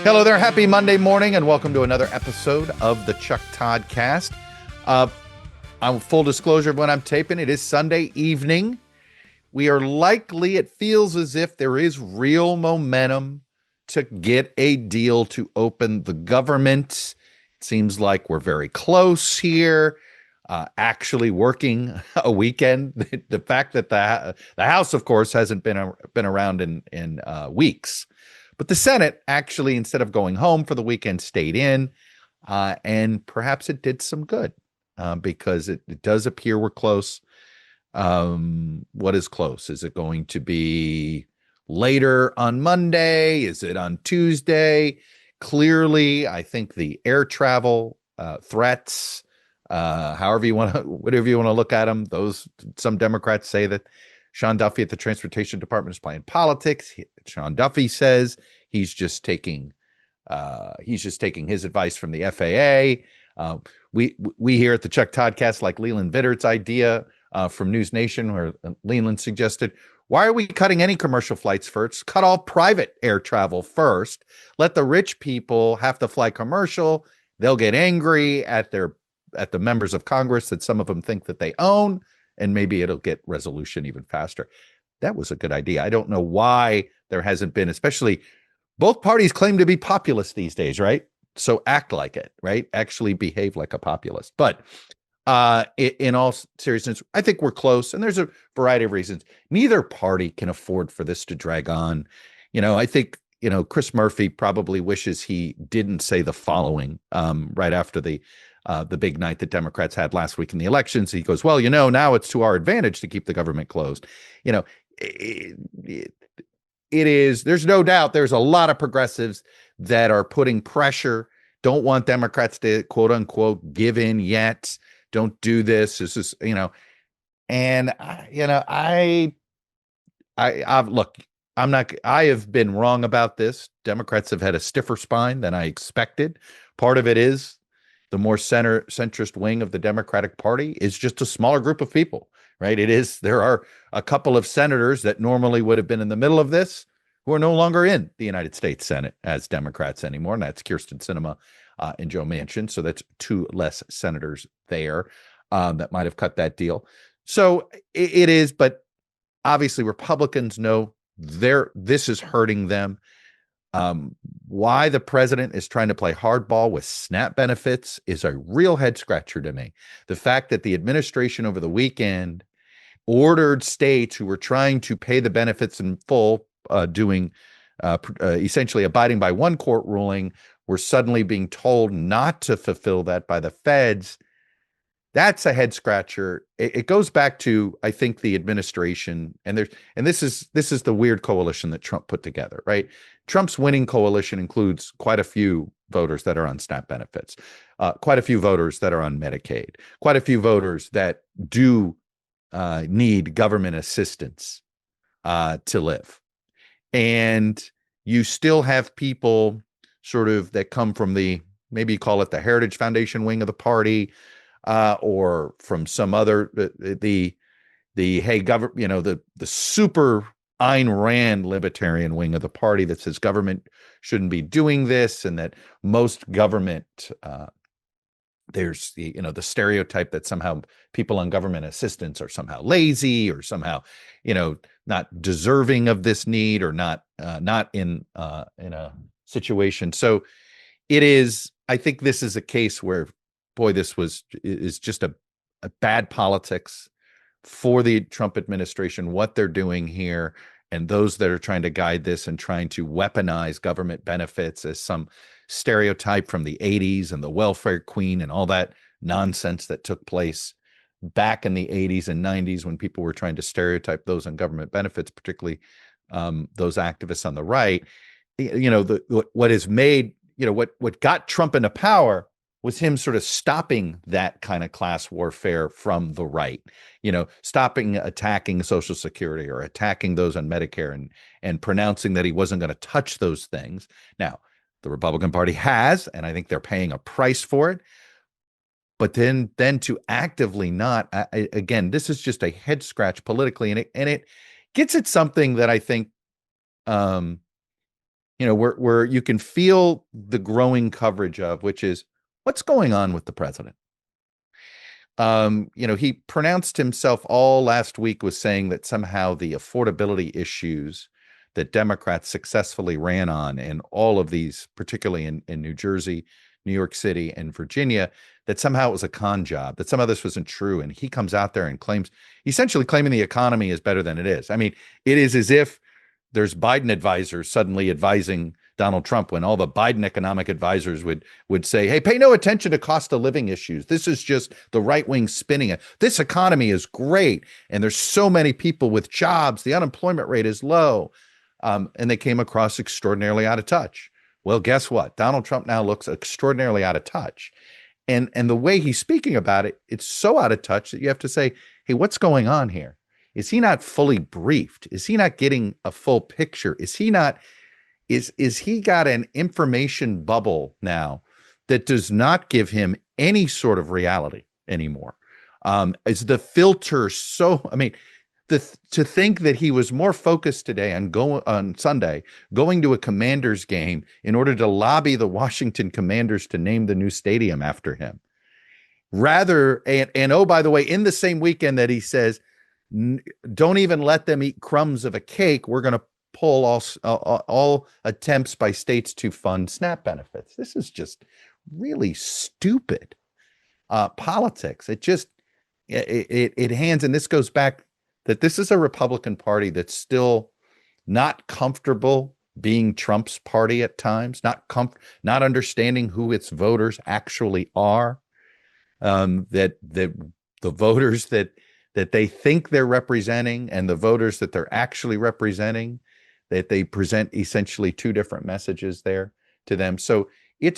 Hello there. Happy Monday morning, and welcome to another episode of the ToddCast. I'm full disclosure of when I'm taping. It is Sunday evening. We are likely, it feels as if there is real momentum to get a deal to open the government. It seems like we're very close here. Actually working a weekend. The fact that the House, of course, hasn't been around in weeks. But the Senate actually, instead of going home for the weekend, stayed in, and perhaps it did some good because it does appear we're close. What is close? Is it going to be later on Monday? Is it on Tuesday? Clearly, I think the air travel threats, whatever you want to look at them, some Democrats say that Sean Duffy at the Transportation Department is playing politics. Sean Duffy says he's just taking his advice from the FAA. We here at the ToddCast like Leland Vitter's idea from News Nation, where Leland suggested, why are we cutting any commercial flights first? Cut all private air travel first. Let the rich people have to fly commercial. They'll get angry at the members of Congress that some of them think that they own, and maybe it'll get resolution even faster. That was a good idea. I don't know why there hasn't been, especially both parties claim to be populist these days, right? So act like it, right? Actually behave like a populist. But in all seriousness, I think we're close, and there's a variety of reasons. Neither party can afford for this to drag on. I think, Chris Murphy probably wishes he didn't say the following right after the big night that Democrats had last week in the elections. He goes, well, now it's to our advantage to keep the government closed. It is, there's no doubt there's a lot of progressives that are putting pressure, don't want Democrats to quote unquote give in yet. Don't do this. This is, and look, I have been wrong about this. Democrats have had a stiffer spine than I expected. Part of it is the more centrist wing of the Democratic Party is just a smaller group of people, right? There are a couple of senators that normally would have been in the middle of this who are no longer in the United States Senate as Democrats anymore. And that's Kyrsten Sinema and Joe Manchin. So that's two less senators there that might have cut that deal. So it is, but obviously Republicans know this is hurting them. Why the president is trying to play hardball with SNAP benefits is a real head scratcher to me. The fact that the administration over the weekend ordered states who were trying to pay the benefits in full, essentially abiding by one court ruling, were suddenly being told not to fulfill that by the feds. That's a head scratcher. It goes back to, I think, the administration, and this is the weird coalition that Trump put together, right? Trump's winning coalition includes quite a few voters that are on SNAP benefits, quite a few voters that are on Medicaid, quite a few voters that do need government assistance to live. And you still have people sort of that come from maybe you call it the Heritage Foundation wing of the party, or from some other, the super Ayn Rand libertarian wing of the party that says government shouldn't be doing this, and that most government, there's the stereotype that somehow people on government assistance are somehow lazy or somehow, not deserving of this need, or not in a situation. So it is, I think this is a case where, boy, this is just a bad politics for the Trump administration, what they're doing here, and those that are trying to guide this and trying to weaponize government benefits as some stereotype from the 80s and the welfare queen and all that nonsense that took place back in the 80s and 90s when people were trying to stereotype those on government benefits, particularly those activists on the right. What has made, what got Trump into power was him sort of stopping that kind of class warfare from the right, stopping attacking Social Security or attacking those on Medicare, and pronouncing that he wasn't going to touch those things. Now, the Republican Party has, and I think they're paying a price for it. But then to actively not, again, this is just a head scratch politically, and it gets at something that I think where you can feel the growing coverage of, which is what's going on with the president. He pronounced himself all last week was saying that somehow the affordability issues that Democrats successfully ran on in all of these, particularly in New Jersey, New York City, and Virginia, that somehow it was a con job, that somehow this wasn't true. And he comes out there and essentially claiming the economy is better than it is. I mean, it is as if there's Biden advisors suddenly advising Donald Trump when all the Biden economic advisors would say, hey, pay no attention to cost of living issues. This is just the right wing spinning it. This economy is great. And there's so many people with jobs. The unemployment rate is low. And they came across extraordinarily out of touch. Well, guess what? Donald Trump now looks extraordinarily out of touch. And the way he's speaking about it, it's so out of touch that you have to say, hey, what's going on here? Is he not fully briefed? Is he not getting a full picture? Is he got an information bubble now that does not give him any sort of reality anymore? Is the filter to think that he was more focused today on Sunday going to a Commanders game in order to lobby the Washington Commanders to name the new stadium after him. And oh, by the way, in the same weekend that he says, don't even let them eat crumbs of a cake, we're going to pull all attempts by states to fund SNAP benefits. This is just really stupid politics. It hands, and this goes back that this is a Republican Party that's still not comfortable being Trump's party at times, not understanding who its voters actually are, that the voters that they think they're representing and the voters that they're actually representing, that they present essentially two different messages there to them. So I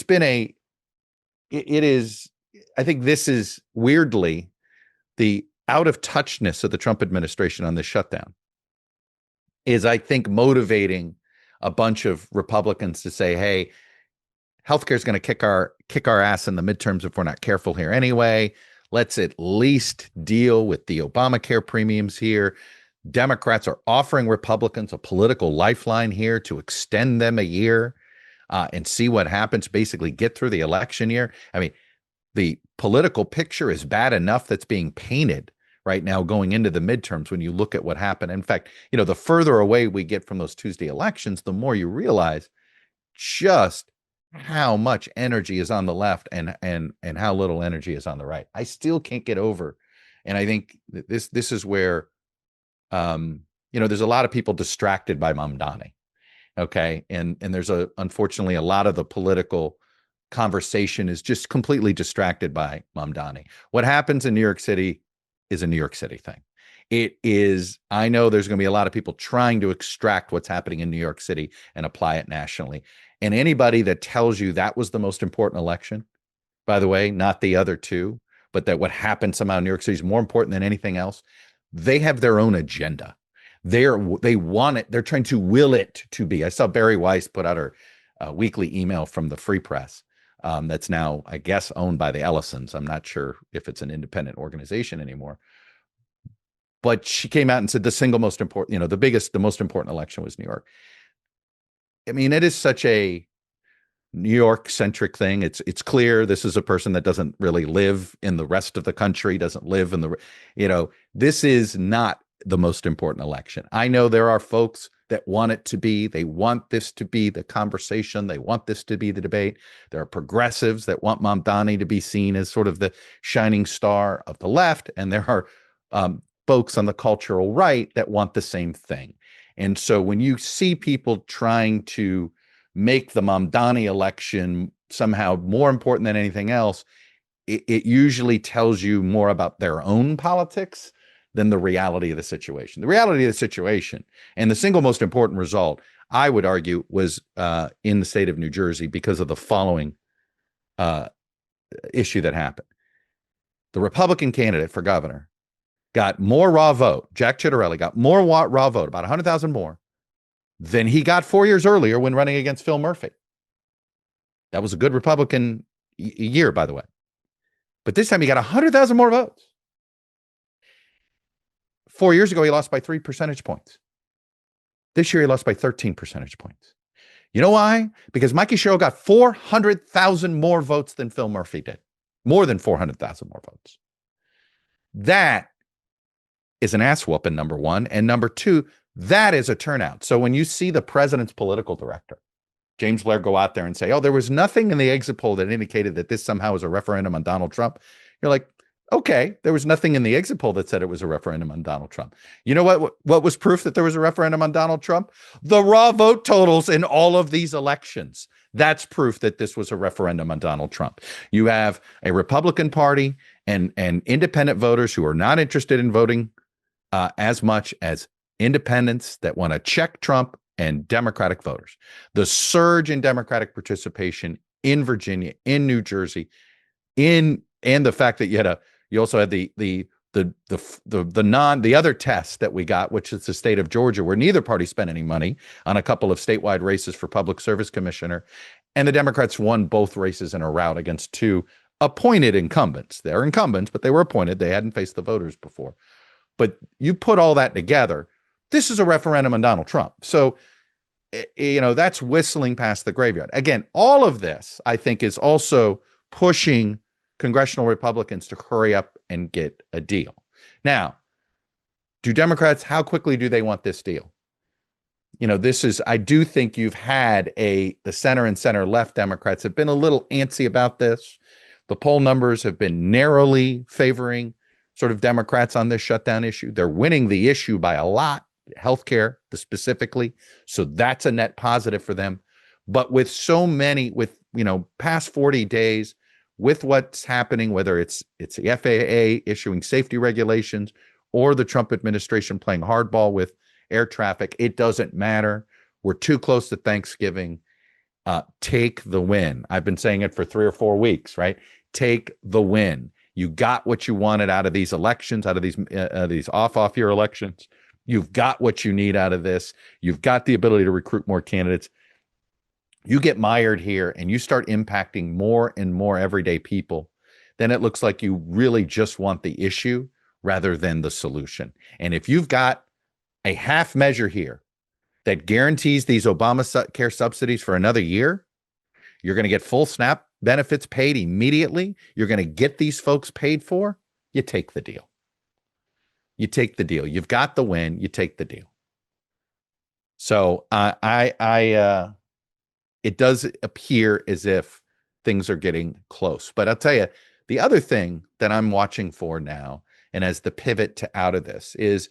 think this is weirdly the out of touchness of the Trump administration on this shutdown is, I think, motivating a bunch of Republicans to say, hey, healthcare is going to kick our ass in the midterms if we're not careful here anyway. Let's at least deal with the Obamacare premiums here. Democrats are offering Republicans a political lifeline here to extend them a year and see what happens, basically get through the election year. I mean, the political picture is bad enough that's being painted right now going into the midterms when you look at what happened. In fact, the further away we get from those Tuesday elections, the more you realize just how much energy is on the left and how little energy is on the right. I still can't get over. And I think this is where, there's a lot of people distracted by Mamdani. Okay. And there's unfortunately, a lot of the political conversation is just completely distracted by Mamdani. What happens in New York City is a New York City thing. It is, I know there's going to be a lot of people trying to extract what's happening in New York City and apply it nationally. And anybody that tells you that was the most important election, by the way, not the other two, but that what happened somehow in New York City is more important than anything else, they have their own agenda. They want it. They're trying to will it to be. I saw Barry Weiss put out her weekly email from the Free Press that's now, I guess, owned by the Ellisons. I'm not sure if it's an independent organization anymore. But she came out and said the single most important, the most important election was New York. I mean, it is such a New York-centric thing. It's clear this is a person that doesn't really live in the rest of the country, doesn't live in this is not the most important election. I know there are folks that want it to be. They want this to be the conversation. They want this to be the debate. There are progressives that want Mamdani to be seen as sort of the shining star of the left. And there are folks on the cultural right that want the same thing. And so when you see people trying to make the Mamdani election somehow more important than anything else, it usually tells you more about their own politics than the reality of the situation. The reality of the situation, and the single most important result, I would argue, was in the state of New Jersey because of the following issue that happened. The Republican candidate for governor got more raw vote. Jack Ciattarelli got more raw vote, about 100,000 more, than he got 4 years earlier when running against Phil Murphy. That was a good Republican year, by the way. But this time he got 100,000 more votes. 4 years ago, he lost by 3 percentage points. This year, he lost by 13 percentage points. You know why? Because Mikey Sherrill got 400,000 more votes than Phil Murphy did. More than 400,000 more votes. That is an ass whooping, number one. And number two, that is a turnout. So when you see the president's political director, James Blair, go out there and say, oh, there was nothing in the exit poll that indicated that this somehow was a referendum on Donald Trump. You're like, okay, there was nothing in the exit poll that said it was a referendum on Donald Trump. You know what was proof that there was a referendum on Donald Trump? The raw vote totals in all of these elections. That's proof that this was a referendum on Donald Trump. You have a Republican Party and independent voters who are not interested in voting as much as independents that want to check Trump, and Democratic voters. The surge in Democratic participation in Virginia, in New Jersey, and the fact that you also had the other test that we got, which is the state of Georgia, where neither party spent any money on a couple of statewide races for public service commissioner, and the Democrats won both races in a rout against two appointed incumbents. They're incumbents, but they were appointed. They hadn't faced the voters before. But you put all that together, this is a referendum on Donald Trump. So, that's whistling past the graveyard. Again, all of this, I think, is also pushing congressional Republicans to hurry up and get a deal. Now, do Democrats, how quickly do they want this deal? I do think you've had the center and center left Democrats have been a little antsy about this. The poll numbers have been narrowly favoring sort of Democrats on this shutdown issue. They're winning the issue by a lot. Healthcare specifically. So that's a net positive for them. But with so many, past 40 days, with what's happening, whether it's the FAA issuing safety regulations or the Trump administration playing hardball with air traffic, it doesn't matter. We're too close to Thanksgiving. Take the win. I've been saying it for 3 or 4 weeks, right? Take the win. You got what you wanted out of these elections, out of these off year elections. You've got what you need out of this. You've got the ability to recruit more candidates. You get mired here and you start impacting more and more everyday people, then it looks like you really just want the issue rather than the solution. And if you've got a half measure here that guarantees these Obamacare subsidies for another year, you're going to get full SNAP benefits paid immediately. You're going to get these folks paid for. You take the deal. You take the deal. You've got the win. You take the deal. So it does appear as if things are getting close. But I'll tell you, the other thing that I'm watching for now, and as the pivot to out of this is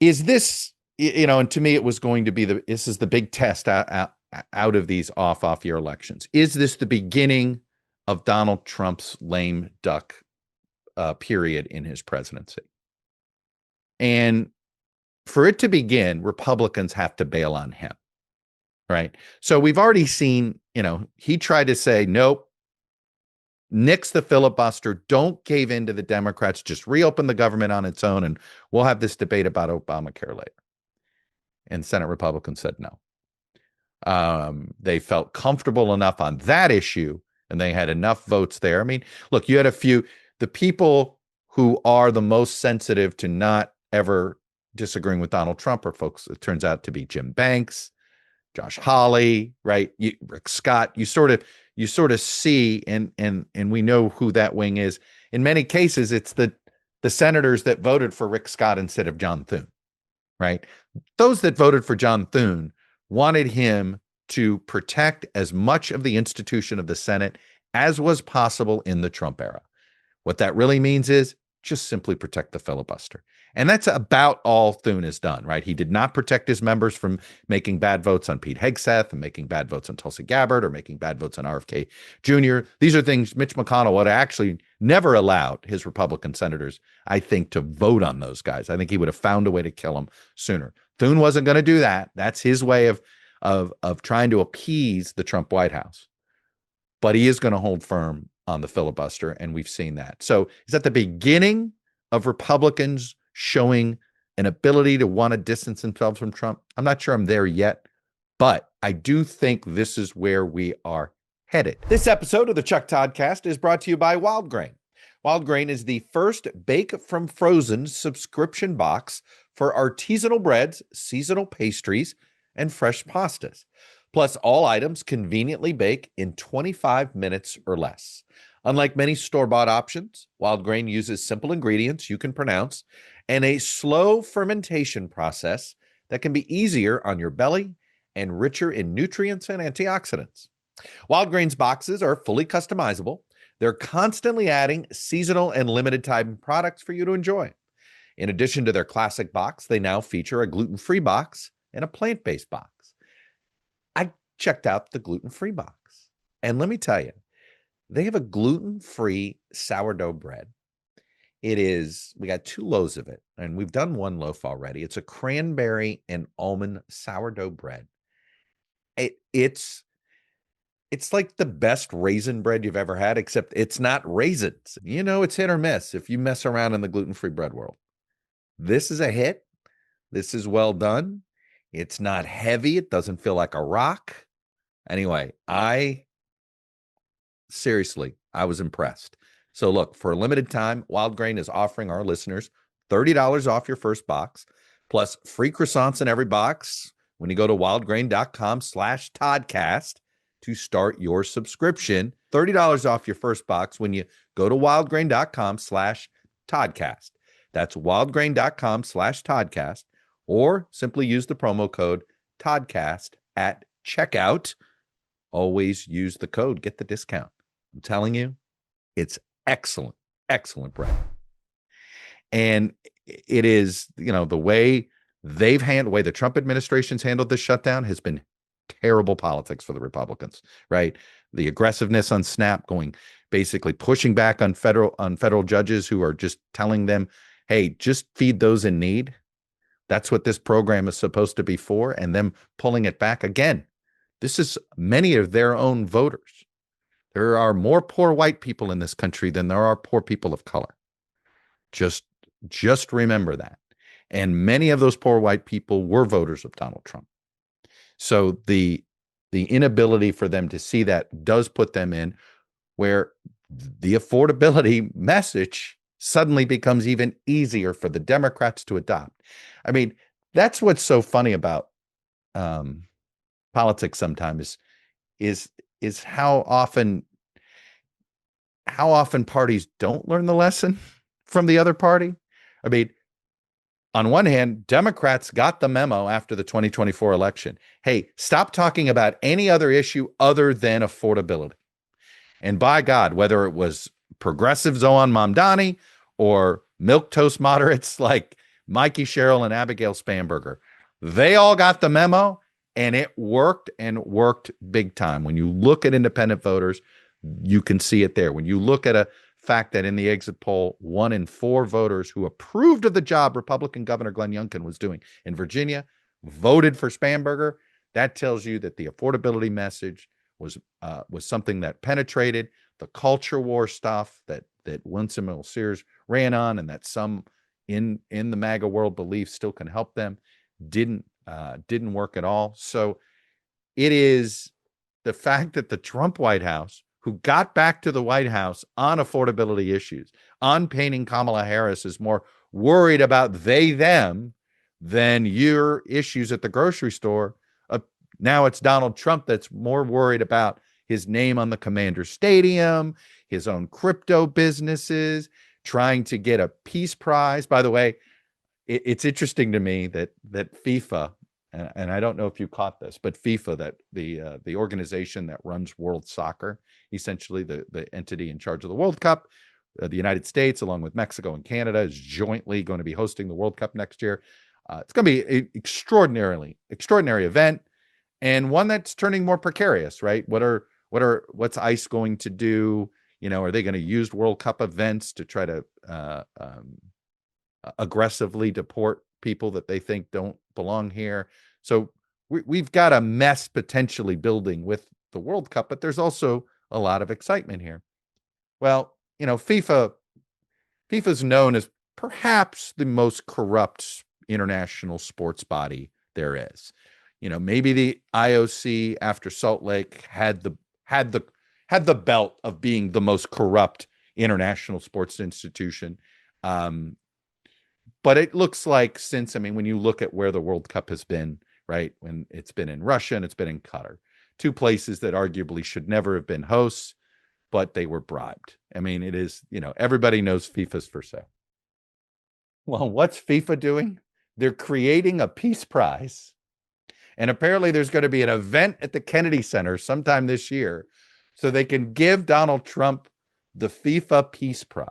this, and to me, it was going to be this is the big test out of these off year elections. Is this the beginning of Donald Trump's lame duck period in his presidency? And for it to begin, Republicans have to bail on him, right? So we've already seen, he tried to say, nope, nix the filibuster, don't cave in to the Democrats, just reopen the government on its own, and we'll have this debate about Obamacare later. And Senate Republicans said no. They felt comfortable enough on that issue, and they had enough votes there. I mean, look, you had the people who are the most sensitive to not ever disagreeing with Donald Trump are folks, it turns out to be Jim Banks, Josh Hawley, right? Rick Scott. You sort of see, and we know who that wing is. In many cases, it's the senators that voted for Rick Scott instead of John Thune, right? Those that voted for John Thune wanted him to protect as much of the institution of the Senate as was possible in the Trump era. What that really means is just simply protect the filibuster. And that's about all Thune has done, right? He did not protect his members from making bad votes on Pete Hegseth and making bad votes on Tulsi Gabbard or making bad votes on RFK Jr. These are things Mitch McConnell would actually never allowed his Republican senators, I think, to vote on those guys. I think he would have found a way to kill them sooner. Thune wasn't going to do that. That's his way of trying to appease the Trump White House. But he is going to hold firm on the filibuster, and we've seen that. So is that the beginning of Republicans showing an ability to want to distance themselves from Trump? I'm not sure I'm there yet, but I do think this is where we are headed. This episode of the Chuck ToddCast is brought to you by Wild Grain. Wild Grain is the first bake from frozen subscription box for artisanal breads, seasonal pastries, and fresh pastas. Plus, all items conveniently bake in 25 minutes or less. Unlike many store-bought options, Wild Grain uses simple ingredients you can pronounce and a slow fermentation process that can be easier on your belly and richer in nutrients and antioxidants. Wild Grain's boxes are fully customizable. They're constantly adding seasonal and limited time products for you to enjoy. In addition to their classic box, they now feature a gluten-free box and a plant-based box. I checked out the gluten-free box, and let me tell you, they have a gluten-free sourdough bread. We got 2 loaves of it, and we've done 1 loaf already. It's a cranberry and almond sourdough bread. It's like the best raisin bread you've ever had, except it's not raisins. It's hit or miss if you mess around in the gluten-free bread world. This is a hit. This is well done. It's not heavy. It doesn't feel like a rock. Anyway, I was impressed. So look, for a limited time, Wild Grain is offering our listeners $30 off your first box, plus free croissants in every box when you go to wildgrain.com/ToddCast to start your subscription. $30 off your first box when you go to wildgrain.com/ToddCast. That's wildgrain.com/ToddCast, or simply use the promo code ToddCast at checkout. Always use the code, get the discount. I'm telling you, it's excellent, excellent bread. And it is, the way the way the Trump administration's handled this shutdown has been terrible politics for the Republicans, right? The aggressiveness on SNAP, basically pushing back on federal judges who are just telling them, hey, just feed those in need. That's what this program is supposed to be for, and them pulling it back again. This is many of their own voters. There are more poor white people in this country than there are poor people of color. Just remember that. And many of those poor white people were voters of Donald Trump. So the inability for them to see that does put them in where the affordability message suddenly becomes even easier for the Democrats to adopt. I mean, that's what's so funny about politics sometimes is how often parties don't learn the lesson from the other party. I mean, on one hand, Democrats got the memo after the 2024 election. Hey, stop talking about any other issue other than affordability. And by God, whether it was progressives on Mamdani or milquetoast moderates like Mikey Sherrill and Abigail Spanberger, they all got the memo, and it worked, and worked big time. When you look at independent voters, you can see it there. When you look at a fact that in the exit poll, 1 in 4 voters who approved of the job Republican Governor Glenn Youngkin was doing in Virginia voted for Spanberger, that tells you that the affordability message was something that penetrated the culture war stuff that Winsome L. Sears ran on, and that some in the MAGA world believe still can help them. Didn't work at all. So it is the fact that the Trump White House, who got back to the White House on affordability issues, on painting Kamala Harris as more worried about them than your issues at the grocery store. Now it's Donald Trump that's more worried about his name on the Commander Stadium, his own crypto businesses, trying to get a peace prize. By the way, it's interesting to me that FIFA, and I don't know if you caught this, but FIFA, that the organization that runs world soccer, essentially the entity in charge of the World Cup, the United States, along with Mexico and Canada, is jointly going to be hosting the World Cup next year. It's going to be an extraordinary event, and one that's turning more precarious, right? What's ICE going to do? Are they going to use World Cup events to try to aggressively deport people that they think don't belong here? So we've got a mess potentially building with the World Cup, but there's also a lot of excitement here. Well, FIFA's known as perhaps the most corrupt international sports body there is. Maybe the IOC after Salt Lake had the belt of being the most corrupt international sports institution. But it looks like when you look at where the World Cup has been, right, when it's been in Russia and it's been in Qatar, two places that arguably should never have been hosts, but they were bribed. I mean, it is, everybody knows FIFA's for sale. Well, what's FIFA doing? They're creating a peace prize. And apparently there's going to be an event at the Kennedy Center sometime this year so they can give Donald Trump the FIFA Peace Prize.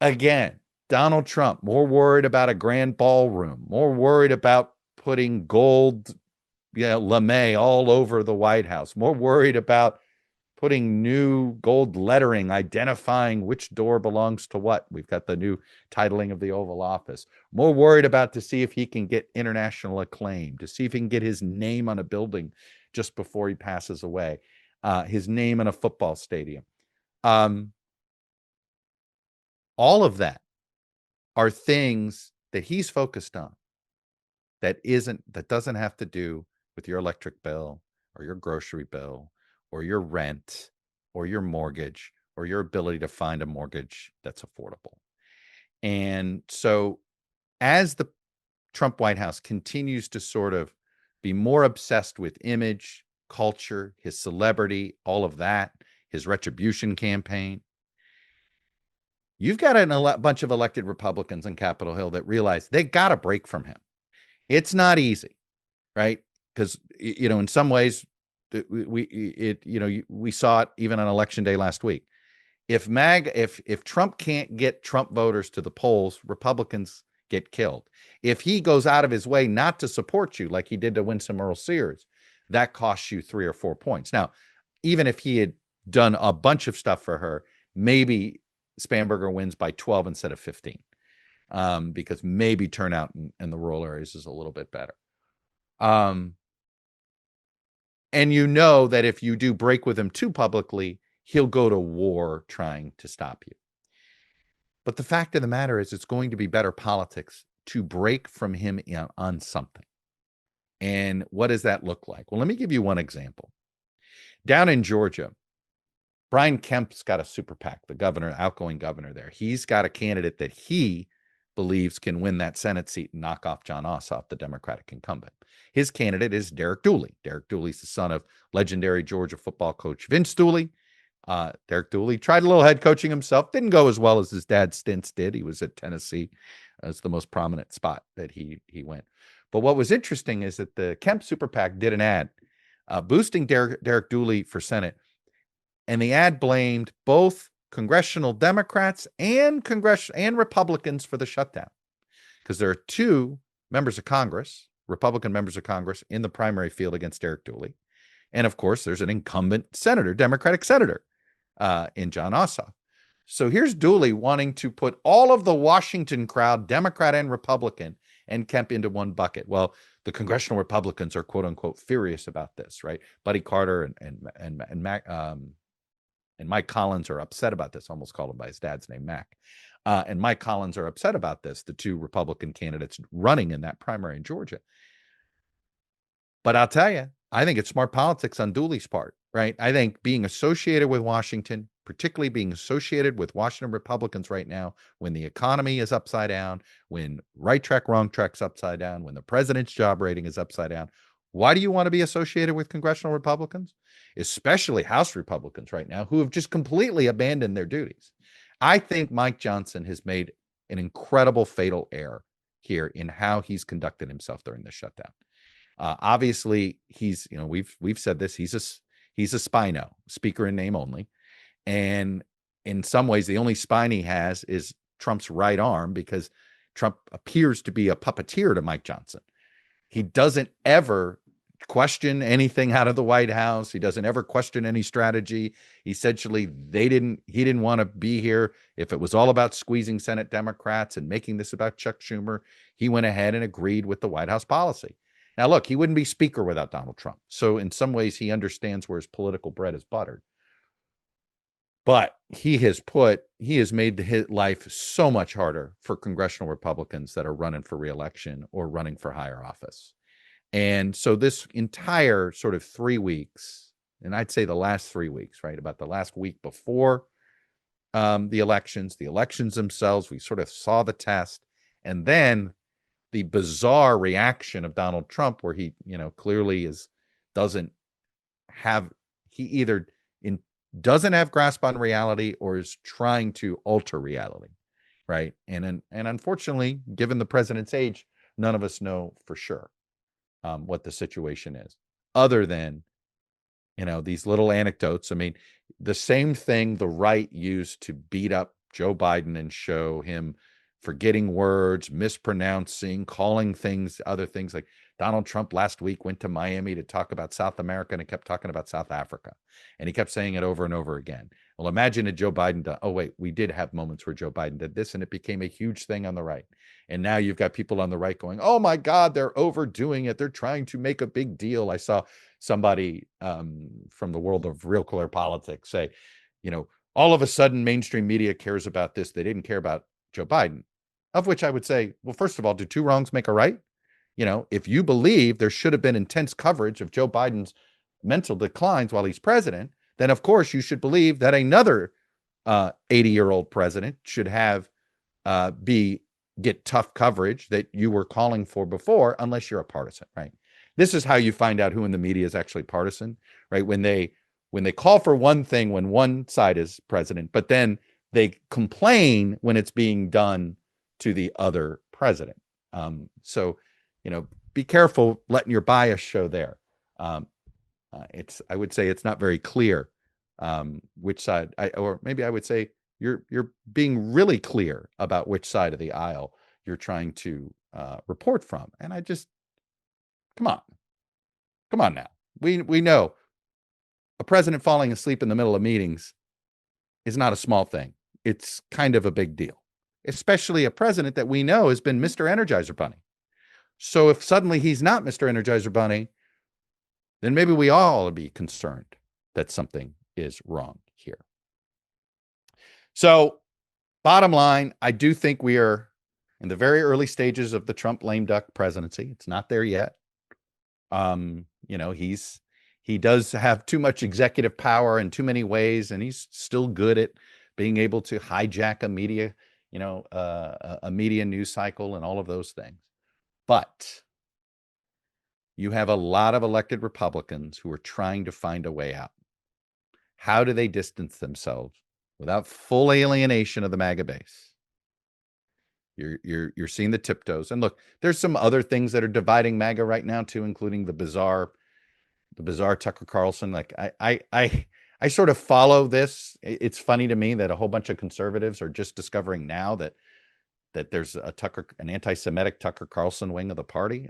Again, Donald Trump, more worried about a grand ballroom, more worried about putting gold, lame all over the White House, more worried about putting new gold lettering identifying which door belongs to what. We've got the new titling of the Oval Office. More worried about to see if he can get international acclaim, to see if he can get his name on a building just before he passes away, his name in a football stadium. All of that are things that he's focused on that doesn't have to do with your electric bill or your grocery bill or your rent or your mortgage or your ability to find a mortgage that's affordable. And so as the Trump White House continues to sort of be more obsessed with image, culture, his celebrity, all of that, his retribution campaign, you've got a bunch of elected Republicans on Capitol Hill that realize they got a break from him. It's not easy, right? Because, in some ways, we saw it even on election day last week. If Trump can't get Trump voters to the polls, Republicans get killed. If he goes out of his way not to support you, like he did to Winsome Earl Sears, that costs you 3 or 4 points. Now, even if he had done a bunch of stuff for her, maybe Spanberger wins by 12 instead of 15, because maybe turnout in the rural areas is a little bit better. And that if you do break with him too publicly, he'll go to war trying to stop you. But the fact of the matter is, it's going to be better politics to break from him on something. And what does that look like? Well, let me give you one example. Down in Georgia, Brian Kemp's got a super PAC, the governor, outgoing governor there. He's got a candidate that he believes can win that Senate seat and knock off Jon Ossoff, the Democratic incumbent. His candidate is Derek Dooley. Derek Dooley's the son of legendary Georgia football coach Vince Dooley. Derek Dooley tried a little head coaching himself. Didn't go as well as his dad's stints did. He was at Tennessee as the most prominent spot that he went. But what was interesting is that the Kemp Super PAC did an ad boosting Derek Dooley for Senate. And the ad blamed both congressional Democrats and Republicans for the shutdown, because there are 2 members of Congress, Republican members of Congress, in the primary field against Derek Dooley. And of course, there's an incumbent senator, Democratic senator, in Jon Ossoff. So here's Dooley wanting to put all of the Washington crowd, Democrat and Republican, and Kemp into one bucket. Well, the congressional Republicans are quote unquote furious about this, right? Buddy Carter and Mike Collins are upset about this. Almost called him by his dad's name, Mac. And Mike Collins are upset about this, the 2 Republican candidates running in that primary in Georgia. But I'll tell you, I think it's smart politics on Dooley's part, right? I think being associated with Washington, particularly being associated with Washington Republicans right now, when the economy is upside down, when right track, wrong track's upside down, when the president's job rating is upside down, why do you want to be associated with congressional Republicans, especially House Republicans right now, who have just completely abandoned their duties? I think Mike Johnson has made an incredible fatal error here in how he's conducted himself during the shutdown. Obviously, he's, we've said this, he's a spino, speaker in name only. And in some ways, the only spine he has is Trump's right arm, because Trump appears to be a puppeteer to Mike Johnson. He doesn't ever question anything out of the White House. He doesn't ever question any strategy. Essentially, he didn't want to be here. If it was all about squeezing Senate Democrats and making this about Chuck Schumer, he went ahead and agreed with the White House policy. Now, look, he wouldn't be speaker without Donald Trump. So in some ways, he understands where his political bread is buttered. But he has made his life so much harder for congressional Republicans that are running for reelection or running for higher office. And so this entire sort of 3 weeks, and I'd say the last 3 weeks, right, about the last week before the elections themselves, we sort of saw the test, and then the bizarre reaction of Donald Trump, where he, clearly is doesn't have, he either doesn't have grasp on reality or is trying to alter reality, right? And unfortunately, given the president's age, none of us know for sure what the situation is, other than, these little anecdotes. I mean, the same thing the right used to beat up Joe Biden and show him forgetting words, mispronouncing, calling things other things. Like Donald Trump last week went to Miami to talk about South America and he kept talking about South Africa. And he kept saying it over and over again. Well, imagine if Joe Biden done, oh, wait, we did have moments where Joe Biden did this and it became a huge thing on the right. And now you've got people on the right going, oh my God, they're overdoing it. They're trying to make a big deal. I saw somebody from the world of real clear politics say, all of a sudden mainstream media cares about this. They didn't care about Joe Biden, of which I would say, well, first of all, do two wrongs make a right? If you believe there should have been intense coverage of Joe Biden's mental declines while he's president, then of course you should believe that another 80-year-old president should have get tough coverage that you were calling for before, unless you're a partisan, right? This is how you find out who in the media is actually partisan, right? When they call for one thing when one side is president, but then they complain when it's being done to the other president. So, be careful letting your bias show there. I would say it's not very clear which side, or maybe I would say you're being really clear about which side of the aisle you're trying to report from. And I just, come on now. We know a president falling asleep in the middle of meetings is not a small thing. It's kind of a big deal, especially a president that we know has been Mr. Energizer Bunny. So if suddenly he's not Mr. Energizer Bunny, then maybe we all would be concerned that something is wrong here. So bottom line, I do think we are in the very early stages of the Trump lame duck presidency. It's not there yet. He does have too much executive power in too many ways, and he's still good at being able to hijack a media, a media news cycle and all of those things. But you have a lot of elected Republicans who are trying to find a way out. How do they distance themselves without full alienation of the MAGA base? You're seeing the tiptoes. And look, there's some other things that are dividing MAGA right now too, including the bizarre Tucker Carlson. Like I sort of follow this. It's funny to me that a whole bunch of conservatives are just discovering now that there's an anti-Semitic Tucker Carlson wing of the party.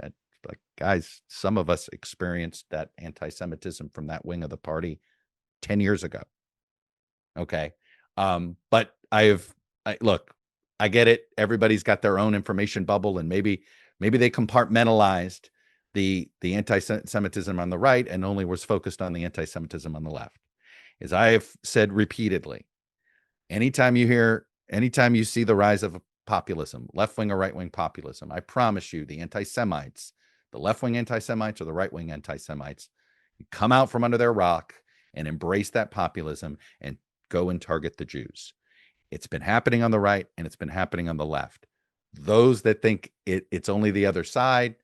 Like, guys, some of us experienced that anti-Semitism from that wing of the party 10 years ago. Okay. But look, I get it. Everybody's got their own information bubble, and maybe they compartmentalized the anti-Semitism on the right and only was focused on the anti-Semitism on the left. As I have said repeatedly, anytime you see the rise of populism, left-wing or right-wing populism, I promise you the anti-Semites, the left-wing anti-Semites or the right-wing anti-Semites, come out from under their rock and embrace that populism and go and target the Jews. It's been happening on the right and it's been happening on the left. Those that think it's only the other side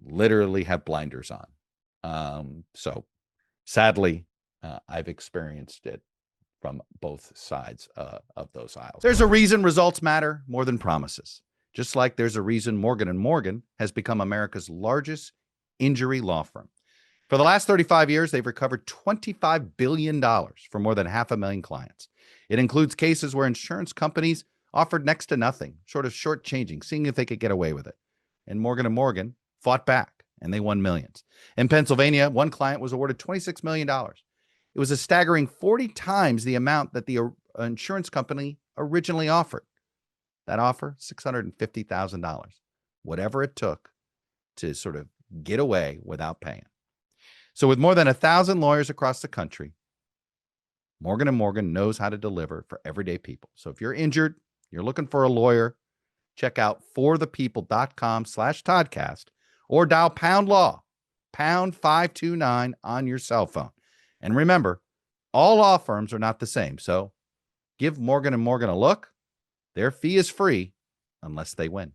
literally have blinders on. So sadly, I've experienced it from both sides of those aisles. There's a reason results matter more than promises. Just like there's a reason Morgan & Morgan has become America's largest injury law firm. For the last 35 years, they've recovered $25 billion for more than 500,000 clients. It includes cases where insurance companies offered next to nothing, short of shortchanging, seeing if they could get away with it. And Morgan & Morgan fought back, and they won millions. In Pennsylvania, one client was awarded $26 million. It was a staggering 40 times the amount that the insurance company originally offered. That offer, $650,000, whatever it took to sort of get away without paying. So with more than 1,000 lawyers across the country, Morgan & Morgan knows how to deliver for everyday people. So if you're injured, you're looking for a lawyer, check out forthepeople.com/ToddCast or dial pound law, pound 529 on your cell phone. And remember, all law firms are not the same. So give Morgan & Morgan a look. Their fee is free unless they win.